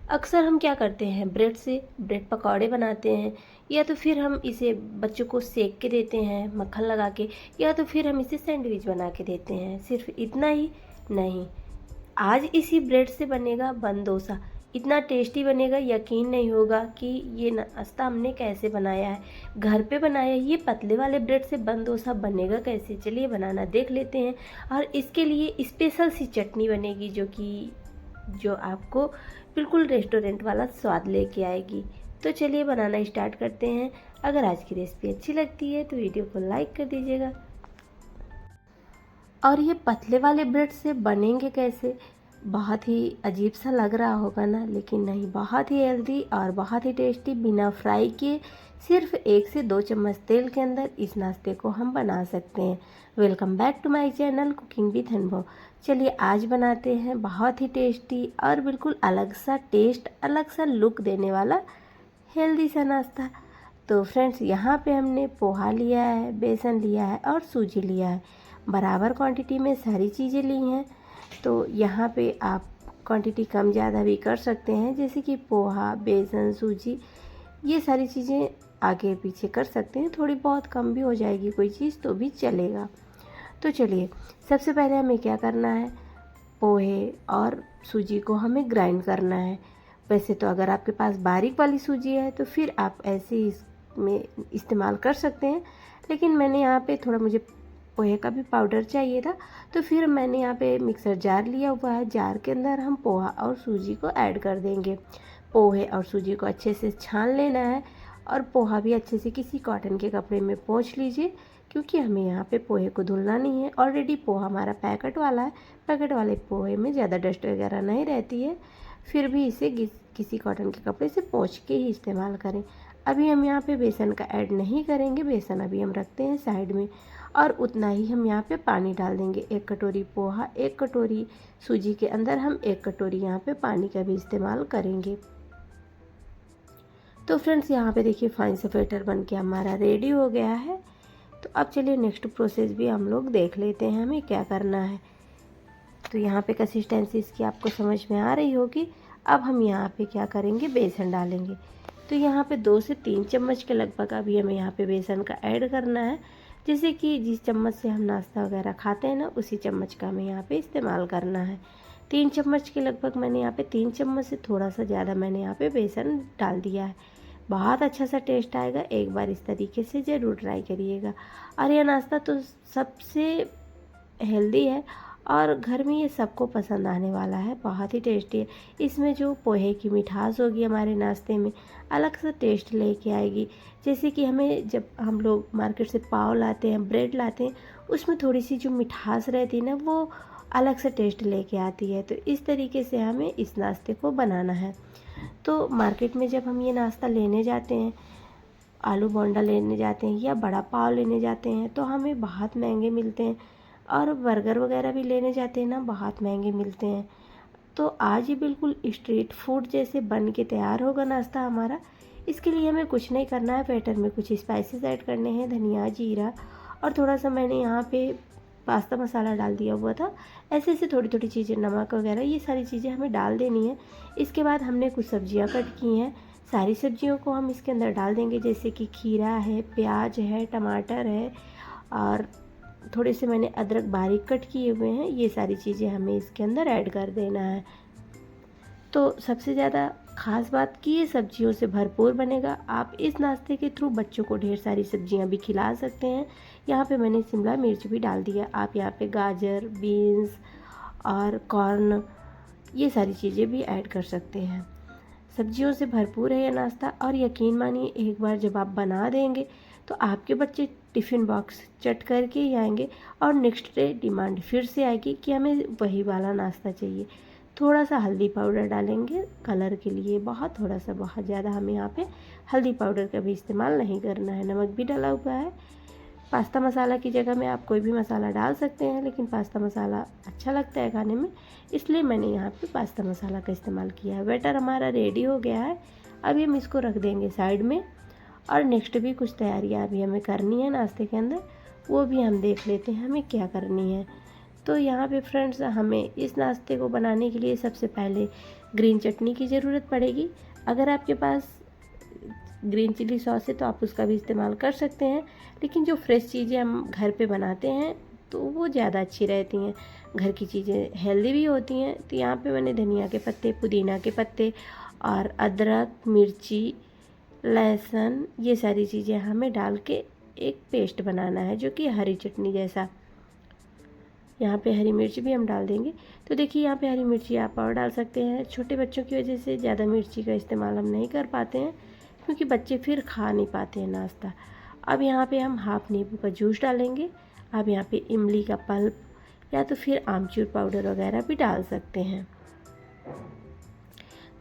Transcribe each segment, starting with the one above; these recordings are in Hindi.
अक्सर हम क्या करते हैं, ब्रेड से ब्रेड पकौड़े बनाते हैं, या तो फिर हम इसे बच्चों को सेक के देते हैं मक्खन लगा के, या तो फिर हम इसे सैंडविच बना के देते हैं। सिर्फ इतना ही नहीं, आज इसी ब्रेड से बनेगा बन डोसा। इतना टेस्टी बनेगा, यकीन नहीं होगा कि ये नाश्ता हमने कैसे बनाया है, घर पे बनाया है। ये पतले वाले ब्रेड से बन डोसा बनेगा कैसे, चलिए बनाना देख लेते हैं। और इसके लिए स्पेशल सी चटनी बनेगी जो आपको बिल्कुल रेस्टोरेंट वाला स्वाद लेके आएगी। तो चलिए बनाना स्टार्ट करते हैं। अगर आज की रेसिपी अच्छी लगती है तो वीडियो को लाइक कर दीजिएगा। और ये पतले वाले ब्रेड से बनेंगे कैसे, बहुत ही अजीब सा लग रहा होगा ना, लेकिन नहीं, बहुत ही हेल्दी और बहुत ही टेस्टी। बिना फ्राई किए सिर्फ 1 से 2 चम्मच तेल के अंदर इस नाश्ते को हम बना सकते हैं। Welcome back to my channel cooking with Anubhav. चलिए आज बनाते हैं बहुत ही टेस्टी और बिल्कुल अलग सा टेस्ट, अलग सा लुक देने वाला हेल्दी सा नाश्ता। तो फ्रेंड्स, यहाँ पे हमने पोहा लिया है, बेसन लिया है और सूजी लिया है। बराबर क्वांटिटी में सारी चीज़ें ली हैं। तो यहाँ पे आप क्वांटिटी कम ज़्यादा भी कर सकते हैं, जैसे कि पोहा, बेसन, सूजी, ये सारी चीज़ें आगे पीछे कर सकते हैं। थोड़ी बहुत कम भी हो जाएगी कोई चीज़ तो भी चलेगा। तो चलिए, सबसे पहले हमें क्या करना है, पोहे और सूजी को हमें ग्राइंड करना है। वैसे तो अगर आपके पास बारीक वाली सूजी है तो फिर आप ऐसे ही इसमें इस्तेमाल कर सकते हैं, लेकिन मैंने यहाँ पे थोड़ा, मुझे पोहे का भी पाउडर चाहिए था, तो फिर मैंने यहाँ पे मिक्सर जार लिया हुआ है। जार के अंदर हम पोहा और सूजी को ऐड कर देंगे। पोहे और सूजी को अच्छे से छान लेना है और पोहा भी अच्छे से किसी कॉटन के कपड़े में पोंछ लीजिए, क्योंकि हमें यहाँ पे पोहे को धुलना नहीं है। ऑलरेडी पोहा हमारा पैकेट वाला है, पैकेट वाले पोहे में ज़्यादा डस्ट वगैरह नहीं रहती है। फिर भी इसे किसी कॉटन के कपड़े से पोंछ के ही इस्तेमाल करें। अभी हम यहाँ पे बेसन का ऐड नहीं करेंगे, बेसन अभी हम रखते हैं साइड में। और उतना ही हम यहाँ पे पानी डाल देंगे। 1 कटोरी पोहा, 1 कटोरी सूजी के अंदर हम 1 कटोरी यहाँ पे पानी का भी इस्तेमाल करेंगे। तो फ्रेंड्स, यहाँ पे देखिए फाइन सा बैटर बन के हमारा रेडी हो गया है। तो अब चलिए नेक्स्ट प्रोसेस भी हम लोग देख लेते हैं हमें क्या करना है। तो यहाँ पे कंसिस्टेंसी इसकी आपको समझ में आ रही होगी। अब हम यहाँ पे क्या करेंगे, बेसन डालेंगे। तो यहाँ पे 2 से 3 चम्मच के लगभग अभी हमें यहाँ पे बेसन का ऐड करना है। जैसे कि जिस चम्मच से हम नाश्ता वगैरह खाते हैं ना, उसी चम्मच का हमें यहाँ पे इस्तेमाल करना है। 3 चम्मच के लगभग मैंने यहाँ पे, 3 चम्मच से थोड़ा सा ज़्यादा मैंने यहाँ पे बेसन डाल दिया है। बहुत अच्छा सा टेस्ट आएगा, एक बार इस तरीके से ज़रूर ट्राई करिएगा। और यह नाश्ता तो सबसे हेल्दी है और घर में ये सबको पसंद आने वाला है, बहुत ही टेस्टी है। इसमें जो पोहे की मिठास होगी हमारे नाश्ते में, अलग सा टेस्ट लेके आएगी। जैसे कि हमें, जब हम लोग मार्केट से पाव लाते हैं, ब्रेड लाते हैं, उसमें थोड़ी सी जो मिठास रहती है ना, वो अलग सा टेस्ट लेके आती है। तो इस तरीके से हमें इस नाश्ते को बनाना है। तो मार्केट में जब हम ये नाश्ता लेने जाते हैं, आलू बोंडा लेने जाते हैं या बड़ा पाव लेने जाते हैं, तो हमें बहुत महंगे मिलते हैं। और बर्गर वगैरह भी लेने जाते हैं ना, बहुत महंगे मिलते हैं। तो आज ये बिल्कुल स्ट्रीट फूड जैसे बन के तैयार होगा नाश्ता हमारा। इसके लिए हमें कुछ नहीं करना है, बैटर में कुछ स्पाइसेस ऐड करने हैं, धनिया, जीरा, और थोड़ा सा मैंने यहाँ पे पास्ता मसाला डाल दिया हुआ था। ऐसे ऐसे थोड़ी थोड़ी चीज़ें, नमक वगैरह, ये सारी चीज़ें हमें डाल देनी है। इसके बाद हमने कुछ सब्जियाँ कट की हैं, सारी सब्जियों को हम इसके अंदर डाल देंगे। जैसे कि खीरा है, प्याज है, टमाटर है, और थोड़े से मैंने अदरक बारीक कट किए हुए हैं। ये सारी चीज़ें हमें इसके अंदर ऐड कर देना है। तो सबसे ज़्यादा ख़ास बात कि ये सब्जियों से भरपूर बनेगा। आप इस नाश्ते के थ्रू बच्चों को ढेर सारी सब्जियां भी खिला सकते हैं। यहाँ पे मैंने शिमला मिर्च भी डाल दिया। आप यहाँ पे गाजर, बीन्स और कॉर्न, ये सारी चीज़ें भी ऐड कर सकते हैं। सब्जियों से भरपूर है ये नाश्ता, और यकीन मानिए एक बार जब आप बना देंगे तो आपके बच्चे टिफ़िन बॉक्स चट करके ही आएंगे, और नेक्स्ट डे डिमांड फिर से आएगी कि हमें वही वाला नाश्ता चाहिए। थोड़ा सा हल्दी पाउडर डालेंगे कलर के लिए, बहुत थोड़ा सा, बहुत ज़्यादा हमें यहाँ पे हल्दी पाउडर का भी इस्तेमाल नहीं करना है। नमक भी डाला हुआ है। पास्ता मसाला की जगह में आप कोई भी मसाला डाल सकते हैं, लेकिन पास्ता मसाला अच्छा लगता है खाने में, इसलिए मैंने यहाँ पे पास्ता मसाला का इस्तेमाल किया है। बैटर हमारा रेडी हो गया है। अभी हम इसको रख देंगे साइड में, और नेक्स्ट भी कुछ तैयारियाँ अभी हमें करनी है नाश्ते के अंदर, वो भी हम देख लेते हैं हमें क्या करनी है। तो यहाँ पे फ्रेंड्स हमें इस नाश्ते को बनाने के लिए सबसे पहले ग्रीन चटनी की ज़रूरत पड़ेगी। अगर आपके पास ग्रीन चिली सॉस है तो आप उसका भी इस्तेमाल कर सकते हैं, लेकिन जो फ्रेश चीज़ें हम घर पे बनाते हैं तो वो ज़्यादा अच्छी रहती हैं। घर की चीज़ें हेल्दी भी होती हैं। तो यहाँ पे मैंने धनिया के पत्ते, पुदीना के पत्ते और अदरक, मिर्ची, लहसुन, ये सारी चीज़ें हमें डाल के एक पेस्ट बनाना है, जो कि हरी चटनी जैसा। यहाँ पे हरी मिर्च भी हम डाल देंगे। तो देखिए यहाँ पे हरी मिर्ची आप और डाल सकते हैं। छोटे बच्चों की वजह से ज़्यादा मिर्ची का इस्तेमाल हम नहीं कर पाते हैं, क्योंकि बच्चे फिर खा नहीं पाते हैं नाश्ता। अब यहाँ पे हम हाफ नींबू का जूस डालेंगे। आप यहाँ पे इमली का पल्प या तो फिर आमचूर पाउडर वगैरह भी डाल सकते हैं।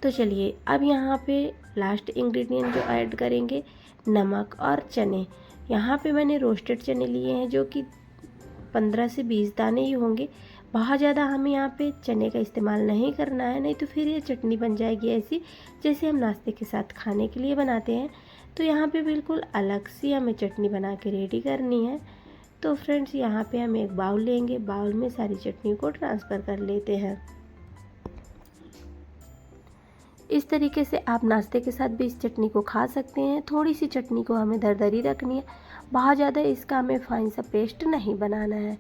तो चलिए अब यहाँ पे लास्ट इंग्रेडिएंट जो ऐड करेंगे, नमक और चने। यहाँ पे मैंने रोस्टेड चने लिए हैं, जो कि 15 से 20 दाने ही होंगे। बहुत ज़्यादा हमें यहाँ पे चने का इस्तेमाल नहीं करना है, नहीं तो फिर ये चटनी बन जाएगी ऐसी जैसे हम नाश्ते के साथ खाने के लिए बनाते हैं। तो यहाँ पे बिल्कुल अलग सी हमें चटनी बना के रेडी करनी है। तो फ्रेंड्स यहाँ पे हम एक बाउल लेंगे, बाउल में सारी चटनी को ट्रांसफ़र कर लेते हैं। इस तरीके से आप नाश्ते के साथ भी इस चटनी को खा सकते हैं। थोड़ी सी चटनी को हमें दरदरी रखनी है, बहुत ज़्यादा इसका हमें फाइन सा पेस्ट नहीं बनाना है।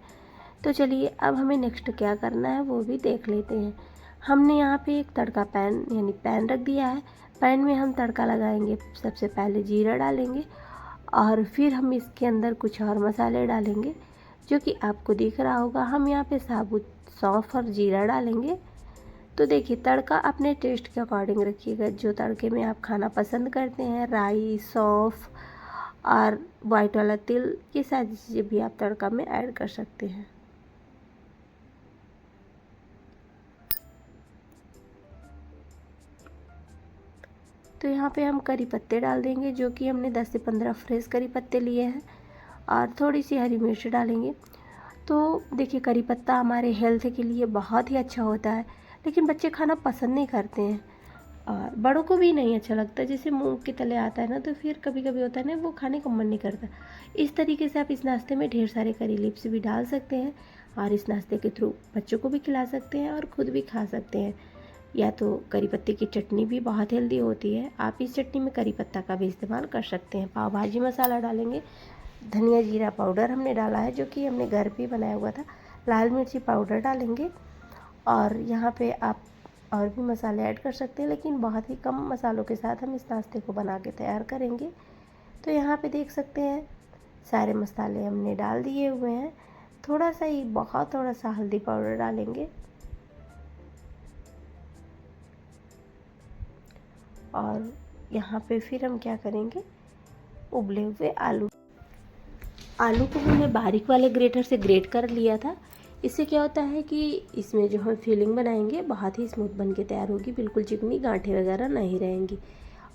तो चलिए अब हमें नेक्स्ट क्या करना है वो भी देख लेते हैं। हमने यहाँ पे एक तड़का पैन यानी पैन रख दिया है। पैन में हम तड़का लगाएंगे। सबसे पहले जीरा डालेंगे और फिर हम इसके अंदर कुछ और मसाले डालेंगे, जो कि आपको दिख रहा होगा। हम यहाँ पे साबुत सौंफ और जीरा डालेंगे। तो देखिए तड़का अपने टेस्ट के अकॉर्डिंग रखिएगा। जो तड़के में आप खाना पसंद करते हैं, राई, सौंफ और वाइट वाला तिल, ये सारी चीज़ें भी आप तड़का में ऐड कर सकते हैं। तो यहाँ पे हम करी पत्ते डाल देंगे, जो कि हमने 10 से 15 फ्रेश करी पत्ते लिए हैं, और थोड़ी सी हरी मिर्च डालेंगे। तो देखिए करी पत्ता हमारे हेल्थ के लिए बहुत ही अच्छा होता है, लेकिन बच्चे खाना पसंद नहीं करते हैं और बड़ों को भी नहीं अच्छा लगता। जैसे मूंग के तले आता है ना, तो फिर कभी कभी होता है ना, वो खाने का मन नहीं करता। इस तरीके से आप इस नाश्ते में ढेर सारे करी लीव्स भी डाल सकते हैं और इस नाश्ते के थ्रू बच्चों को भी खिला सकते हैं और ख़ुद भी खा सकते हैं। या तो करी पत्ते की चटनी भी बहुत हेल्दी होती है, आप इस चटनी में करी पत्ता का भी इस्तेमाल कर सकते हैं। पाव भाजी मसाला डालेंगे, धनिया जीरा पाउडर हमने डाला है, जो कि हमने घर पे बनाया हुआ था। लाल मिर्ची पाउडर डालेंगे और यहाँ पे आप और भी मसाले ऐड कर सकते हैं, लेकिन बहुत ही कम मसालों के साथ हम इस नाश्ते को बना के तैयार करेंगे। तो यहाँ पे देख सकते हैं सारे मसाले हमने डाल दिए हुए हैं। थोड़ा सा ही, बहुत थोड़ा सा हल्दी पाउडर डालेंगे और यहाँ पे फिर हम क्या करेंगे, उबले हुए आलू को हमने बारीक वाले ग्रेटर से ग्रेट कर लिया था। इससे क्या होता है कि इसमें जो हम फिलिंग बनाएंगे बहुत ही स्मूथ बन के तैयार होगी, बिल्कुल चिकनी गांठें वगैरह नहीं रहेंगी।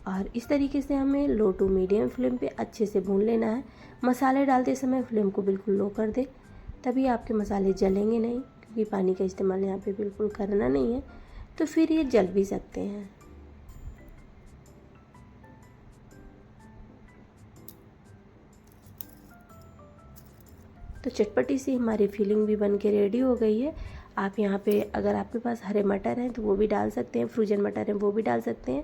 और इस तरीके से हमें लो टू मीडियम फ्लेम पे अच्छे से भून लेना है। मसाले डालते समय फ्लेम को बिल्कुल लो कर दें, तभी आपके मसाले जलेंगे नहीं, क्योंकि पानी का इस्तेमाल यहाँ पे बिल्कुल करना नहीं है, तो फिर ये जल भी सकते हैं। तो चटपटी सी हमारी फिलिंग भी बन के रेडी हो गई है। आप यहाँ पे अगर आपके पास हरे मटर हैं तो वो भी डाल सकते हैं, फ्रोजन मटर हैं वो भी डाल सकते हैं,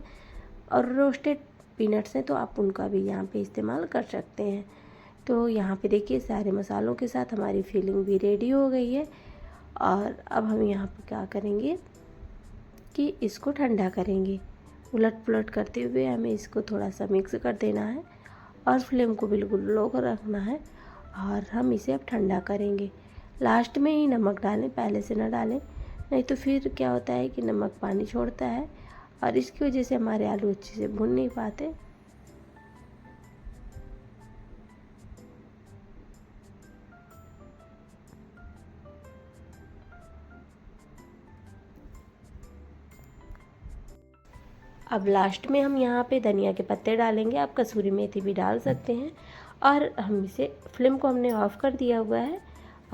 और रोस्टेड पीनट्स हैं तो आप उनका भी यहाँ पे इस्तेमाल कर सकते हैं। तो यहाँ पे देखिए सारे मसालों के साथ हमारी फिलिंग भी रेडी हो गई है। और अब हम यहाँ पर क्या करेंगे कि इसको ठंडा करेंगे। उलट पुलट करते हुए हमें इसको थोड़ा सा मिक्स कर देना है और फ्लेम को बिल्कुल लो कर रखना है, और हम इसे अब ठंडा करेंगे। लास्ट में ही नमक डालें, पहले से ना डालें, नहीं तो फिर क्या होता है कि नमक पानी छोड़ता है और इसकी वजह से हमारे आलू अच्छे से भुन नहीं पाते। अब लास्ट में हम यहाँ पे धनिया के पत्ते डालेंगे, आप कसूरी मेथी भी डाल सकते हैं। और हम इसे फ्लेम को हमने ऑफ़ कर दिया हुआ है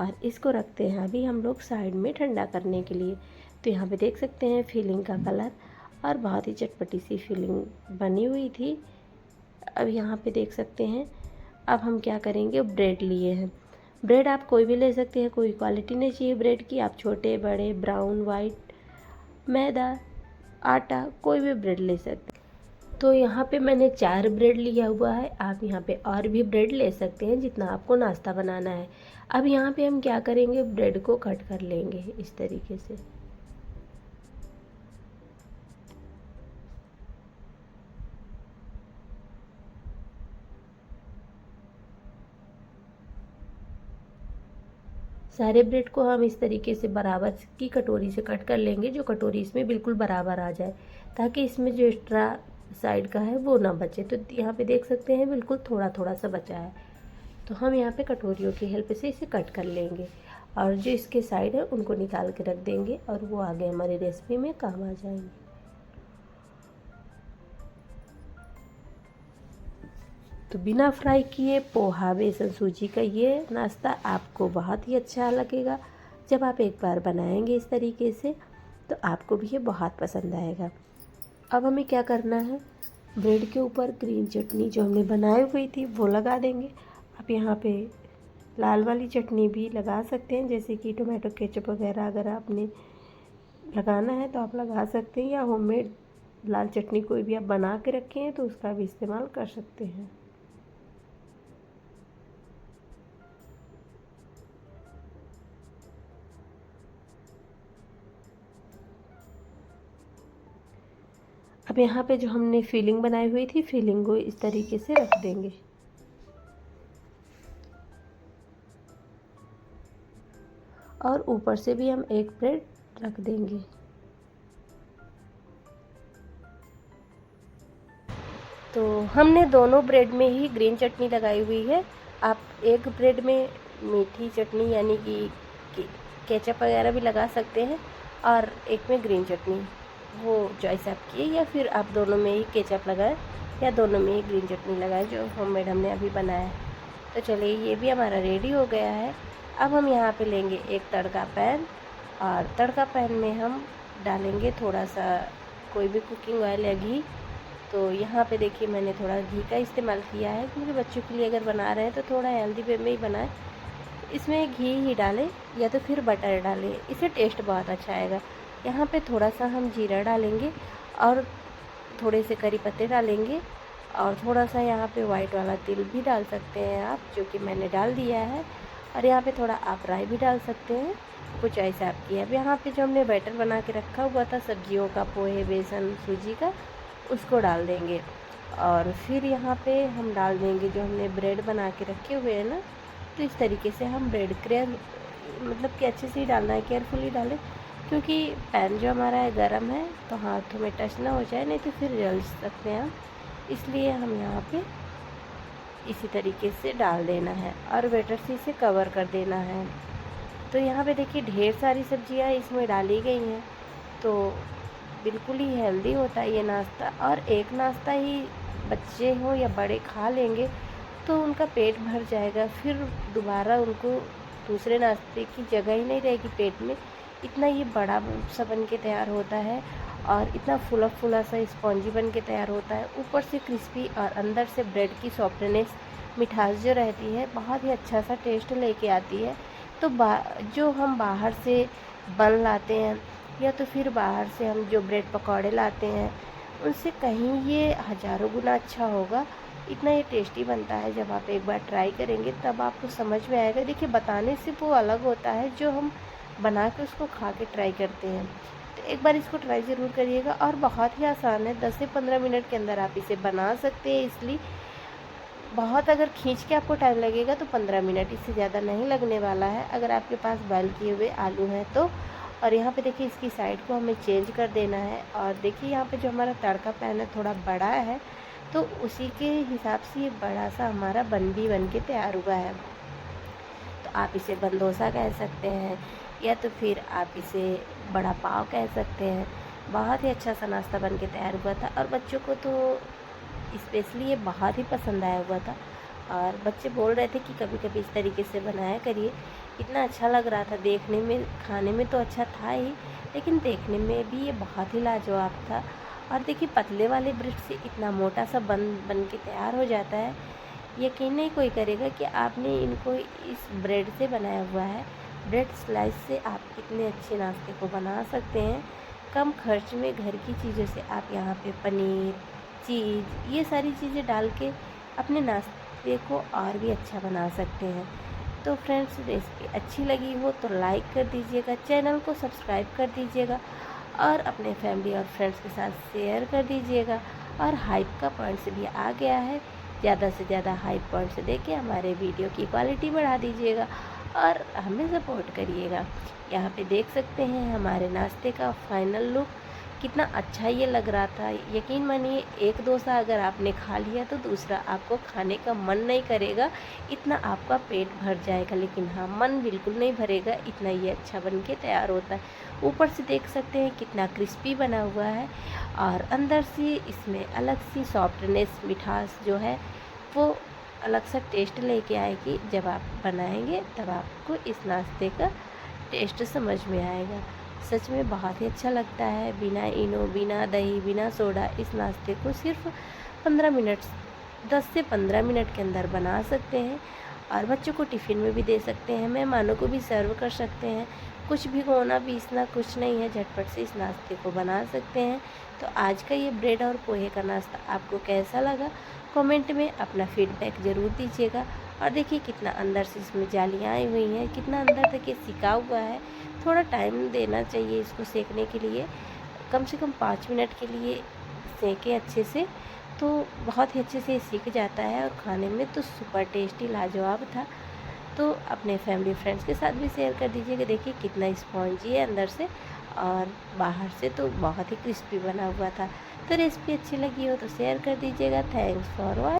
और इसको रखते हैं अभी हम लोग साइड में ठंडा करने के लिए। तो यहाँ पे देख सकते हैं फिलिंग का कलर, और बहुत ही चटपटी सी फिलिंग बनी हुई थी। अब यहाँ पे देख सकते हैं, अब हम क्या करेंगे, ब्रेड लिए हैं। ब्रेड आप कोई भी ले सकते हैं, कोई क्वालिटी नहीं चाहिए ब्रेड की, आप छोटे बड़े ब्राउन वाइट मैदा आटा कोई भी ब्रेड ले सकते हैं। तो यहाँ पे मैंने 4 ब्रेड लिया हुआ है, आप यहाँ पे और भी ब्रेड ले सकते हैं जितना आपको नाश्ता बनाना है। अब यहाँ पे हम क्या करेंगे, ब्रेड को कट कर लेंगे इस तरीके से। सारे ब्रेड को हम इस तरीके से बराबर की कटोरी से कट कर लेंगे, जो कटोरी इसमें बिल्कुल बराबर आ जाए, ताकि इसमें जो एक्स्ट्रा साइड का है वो ना बचे। तो यहाँ पे देख सकते हैं बिल्कुल थोड़ा थोड़ा सा बचा है, तो हम यहाँ पे कटोरियों की हेल्प से इसे कट कर लेंगे और जो इसके साइड है उनको निकाल के रख देंगे और वो आगे हमारी रेसिपी में काम आ जाएंगे। तो बिना फ्राई किए पोहा बेसन सूजी का ये नाश्ता आपको बहुत ही अच्छा लगेगा। जब आप एक बार बनाएंगे इस तरीके से तो आपको भी ये बहुत पसंद आएगा। अब हमें क्या करना है, ब्रेड के ऊपर ग्रीन चटनी जो हमने बनाई हुई थी वो लगा देंगे। आप यहाँ पे लाल वाली चटनी भी लगा सकते हैं, जैसे कि टोमेटो केचप वगैरह अगर आपने लगाना है तो आप लगा सकते हैं, या होममेड लाल चटनी कोई भी आप बना के रखे हैं तो उसका भी इस्तेमाल कर सकते हैं। अब यहाँ पे जो हमने फिलिंग बनाई हुई थी, फिलिंग को इस तरीके से रख देंगे और ऊपर से भी हम एक ब्रेड रख देंगे। तो हमने दोनों ब्रेड में ही ग्रीन चटनी लगाई हुई है। आप एक ब्रेड में मीठी चटनी यानी कि केचप वगैरह भी लगा सकते हैं और एक में ग्रीन चटनी, वो चॉइस आपकी है, या फिर आप दोनों में ही केचप लगाएं या दोनों में ही ग्रीन चटनी लगाएं जो होममेड हमने अभी बनाया है। तो चलिए ये भी हमारा रेडी हो गया है। अब हम यहाँ पे लेंगे एक तड़का पैन और तड़का पैन में हम डालेंगे थोड़ा सा कोई भी कुकिंग ऑयल या घी। तो यहाँ पे देखिए मैंने थोड़ा घी का इस्तेमाल किया है, क्योंकि बच्चों के लिए अगर बना रहे हैं तो थोड़ा हेल्दी वे में ही बनाएं। इसमें घी ही डालें या तो फिर बटर डालें, इससे टेस्ट बहुत अच्छा आएगा। यहाँ पे थोड़ा सा हम जीरा डालेंगे और थोड़े से करी पत्ते डालेंगे और थोड़ा सा यहाँ पे वाइट वाला तिल भी डाल सकते हैं आप, जो कि मैंने डाल दिया है। और यहाँ पे थोड़ा आप राई भी डाल सकते हैं, कुछ ऐसा आपकी। अब यहाँ पे जो हमने बैटर बना के रखा हुआ था सब्जियों का, पोहे बेसन सूजी का, उसको डाल देंगे। और फिर यहाँ पे हम डाल देंगे जो हमने ब्रेड बना के रखे हुए हैं ना, तो इस तरीके से हम ब्रेड मतलब कि अच्छे से ही डालना है, केयरफुली डालें, क्योंकि पैन जो हमारा है गर्म है, तो हाथों में टच ना हो जाए, नहीं तो फिर जल सकते हैं हम। इसलिए हम यहाँ पे इसी तरीके से डाल देना है और वेटर से इसे कवर कर देना है। तो यहाँ पे देखिए ढेर सारी सब्जियाँ इसमें डाली गई हैं, तो बिल्कुल ही हेल्दी होता है ये नाश्ता। और एक नाश्ता ही बच्चे हो या बड़े खा लेंगे तो उनका पेट भर जाएगा, फिर दोबारा उनको दूसरे नाश्ते की जगह ही नहीं रहेगी पेट में। इतना ये बड़ा सा बन के तैयार होता है और इतना फुला फुला सा स्पॉन्जी बन के तैयार होता है, ऊपर से क्रिस्पी और अंदर से ब्रेड की सॉफ्टनेस, मिठास जो रहती है, बहुत ही अच्छा सा टेस्ट लेके आती है। तो जो हम बाहर से बन लाते हैं या तो फिर बाहर से हम जो ब्रेड पकौड़े लाते हैं, उनसे कहीं ये हज़ारों गुना अच्छा होगा। इतना ये टेस्टी बनता है, जब आप एक बार ट्राई करेंगे तब आपको समझ में आएगा। देखिए बताने से वो अलग होता है, जो हम बना के उसको खा के ट्राई करते हैं। तो एक बार इसको ट्राई ज़रूर करिएगा और बहुत ही आसान है, 10 से 15 मिनट के अंदर आप इसे बना सकते हैं। इसलिए बहुत अगर खींच के आपको टाइम लगेगा तो 15 मिनट, इससे ज़्यादा नहीं लगने वाला है, अगर आपके पास बॉयल किए हुए आलू हैं तो। और यहाँ पे देखिए इसकी साइड को हमें चेंज कर देना है। और देखिए यहाँ पे जो हमारा तड़का पैन है थोड़ा बड़ा है, तो उसी के हिसाब से ये बड़ा सा हमारा बन के तैयार हुआ है। तो आप इसे बंदोसा कह सकते हैं या तो फिर आप इसे बड़ा पाव कह सकते हैं। बहुत ही अच्छा सा नाश्ता बन के तैयार हुआ था और बच्चों को तो स्पेशली ये बहुत ही पसंद आया हुआ था। और बच्चे बोल रहे थे कि कभी कभी इस तरीके से बनाया करिए। इतना अच्छा लग रहा था देखने में, खाने में तो अच्छा था ही, लेकिन देखने में भी ये बहुत ही लाजवाब था। और देखिए पतले वाले ब्रेड से इतना मोटा सा बन के तैयार हो जाता है। यकीन नहीं कोई करेगा कि आपने इनको इस ब्रेड से बनाया हुआ है। ब्रेड स्लाइस से आप इतने अच्छे नाश्ते को बना सकते हैं। कम खर्च में घर की चीज़ों से आप यहाँ पे पनीर, चीज़, ये सारी चीज़ें डाल के अपने नाश्ते को और भी अच्छा बना सकते हैं। तो फ्रेंड्स, रेसिपी अच्छी लगी हो तो लाइक कर दीजिएगा, चैनल को सब्सक्राइब कर दीजिएगा और अपने फैमिली और फ्रेंड्स के साथ शेयर कर दीजिएगा। और हाइप का पॉइंट्स भी आ गया है, ज़्यादा से ज़्यादा हाइप पॉइंट्स देके हमारे वीडियो की क्वालिटी बढ़ा दीजिएगा और हमें सपोर्ट करिएगा। यहाँ पे देख सकते हैं हमारे नाश्ते का फाइनल लुक, कितना अच्छा ये लग रहा था। यकीन मानिए, एक डोसा अगर आपने खा लिया तो दूसरा आपको खाने का मन नहीं करेगा, इतना आपका पेट भर जाएगा। लेकिन हाँ, मन बिल्कुल नहीं भरेगा, इतना ये अच्छा बन के तैयार होता है। ऊपर से देख सकते हैं कितना क्रिस्पी बना हुआ है और अंदर से इसमें अलग सी सॉफ्टनेस, मिठास जो है वो अलग सा टेस्ट लेके आएगी। जब आप बनाएंगे तब आपको इस नाश्ते का टेस्ट समझ में आएगा। सच में बहुत ही अच्छा लगता है। बिना इनो, बिना दही, बिना सोडा इस नाश्ते को सिर्फ 15 मिनट, 10 से 15 मिनट के अंदर बना सकते हैं और बच्चों को टिफ़िन में भी दे सकते हैं, मेहमानों को भी सर्व कर सकते हैं। कुछ भिगोना पीसना कुछ नहीं है, झटपट से इस नाश्ते को बना सकते हैं। तो आज का ये ब्रेड और पोहे का नाश्ता आपको कैसा लगा, कमेंट में अपना फीडबैक ज़रूर दीजिएगा। और देखिए कितना अंदर से इसमें जालियाँ आई हुई हैं, कितना अंदर तक ये सिका हुआ है। थोड़ा टाइम देना चाहिए इसको सेकने के लिए, कम से कम 5 मिनट के लिए सेकें अच्छे से, तो बहुत ही अच्छे से सीख जाता है और खाने में तो सुपर टेस्टी लाजवाब था। तो अपने फैमिली फ्रेंड्स के साथ भी शेयर कर दीजिएगा। देखिए कितना स्पॉन्जी है अंदर से और बाहर से तो बहुत ही क्रिस्पी बना हुआ था। तो रेसिपी अच्छी लगी हो तो शेयर कर दीजिएगा। Thanks for watching.